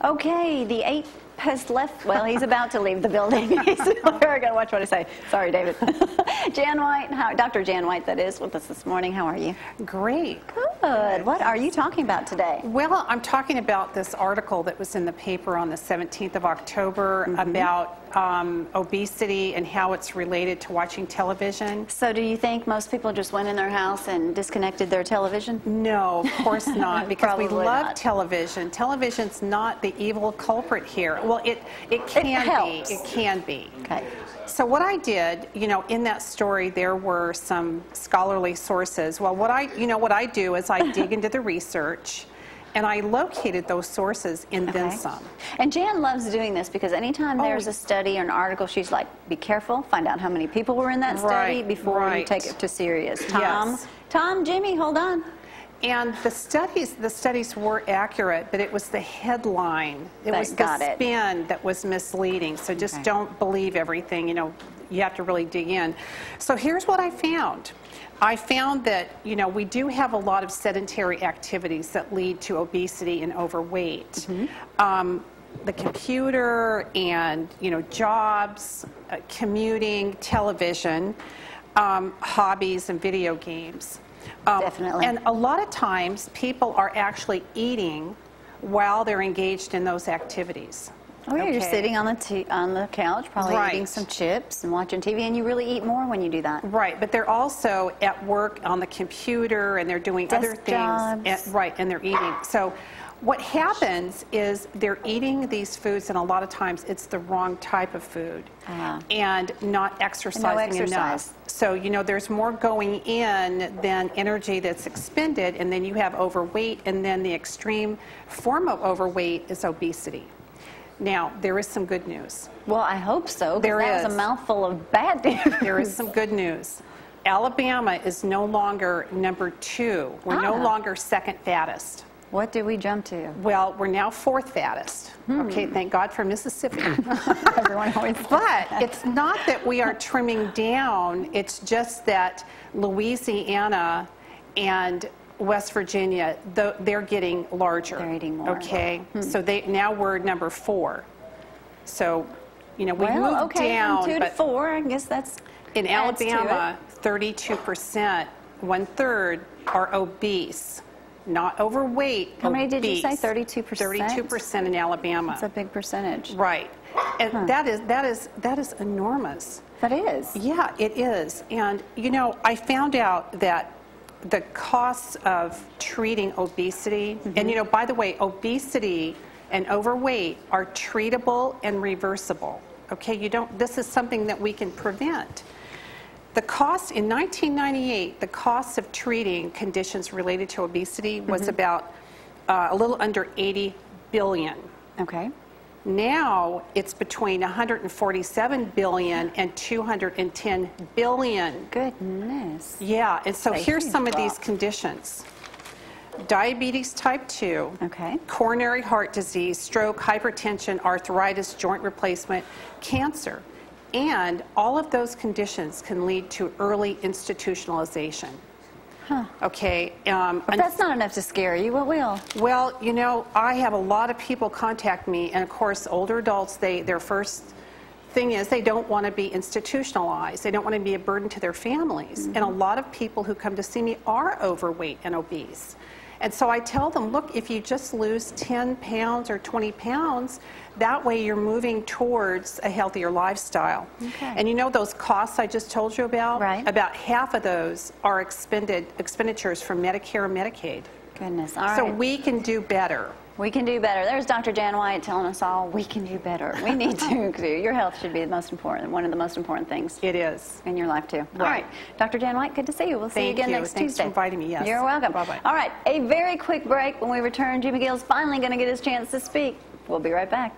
Okay, the ape has left. Well, he's about to leave the building. We're going to watch what I say. Sorry, David. Jan White, Dr. Jan White, that is, with us this morning. How are you? Great. Good. What are you talking about today? Well, I'm talking about this article that was in the paper on the 17th of October about obesity and how it's related to watching television. So do you think most people just went in their house and disconnected their television? No, of course not, because we love not. television. Television's not the evil culprit here. Well, it can be. It can be. Okay. So what I did, in that story, there were some scholarly sources. Well, what I do is I dig into the research, and I located those sources and then some. And Jan loves doing this because anytime there's a study or an article, she's like, be careful, find out how many people were in that study before you take it too serious. Tom, Jimmy, hold on. And the studies were accurate, but it was the headline. It was the spin that was misleading. So just don't believe everything, you have to really dig in. So here's what I found. I found that, we do have a lot of sedentary activities that lead to obesity and overweight. The computer and, jobs, commuting, television, hobbies and video games. Definitely. And a lot of times people are actually eating while they're engaged in those activities. Oh, yeah, you're sitting on the couch, probably eating some chips and watching TV, and you really eat more when you do that. Right, but they're also at work on the computer, and they're doing other things. And they're eating. So what happens is they're eating these foods, and a lot of times it's the wrong type of food and not exercising enough. So, there's more going in than energy that's expended, and then you have overweight, and then the extreme form of overweight is obesity. Now, there is some good news. Well, I hope so, because that was a mouthful of bad news. There is some good news. Alabama is no longer number 2. We're no longer second fattest. What did we jump to? Well, we're now 4th fattest. Okay, thank God for Mississippi. Everyone always But it's not that we are trimming down. It's just that Louisiana and West Virginia, they're getting larger. They're eating more. Okay, so now we're number 4. So, we moved down. From 2 to 4, I guess that's in Alabama, 32%, 1/3 are obese. Not overweight, How many did you say? 32%? 32% in Alabama. That's a big percentage. Right. And that is enormous. That is. Yeah, it is. And, I found out that the costs of treating obesity, and, by the way, obesity and overweight are treatable and reversible. Okay, this is something that we can prevent. The cost in 1998, the cost of treating conditions related to obesity was about a little under $80 billion. Okay. Now it's between $147 billion and $210 billion. Goodness. Yeah, and so here's some of these conditions. Diabetes type 2, coronary heart disease, stroke, hypertension, arthritis, joint replacement, cancer. And all of those conditions can lead to early institutionalization. Okay. But that's not enough to scare you. What will? Well, I have a lot of people contact me, and of course, older adults, their first thing is they don't want to be institutionalized. They don't want to be a burden to their families. And a lot of people who come to see me are overweight and obese. And so I tell them, look, if you just lose 10 pounds or 20 pounds, that way you're moving towards a healthier lifestyle. And those costs I just told you about? About half of those are expenditures from Medicare and Medicaid. Goodness, all right. So we can do better. We can do better. There's Dr. Jan White telling us all we can do better. We need to do. Your health should be the most important, one of the most important things. It is. In your life, too. All right. Dr. Jan White, good to see you. We'll see you again next Tuesday. Thanks for inviting me. Yes. You're welcome. Bye-bye. All right. A very quick break. When we return, Jimmy Gill's finally going to get his chance to speak. We'll be right back.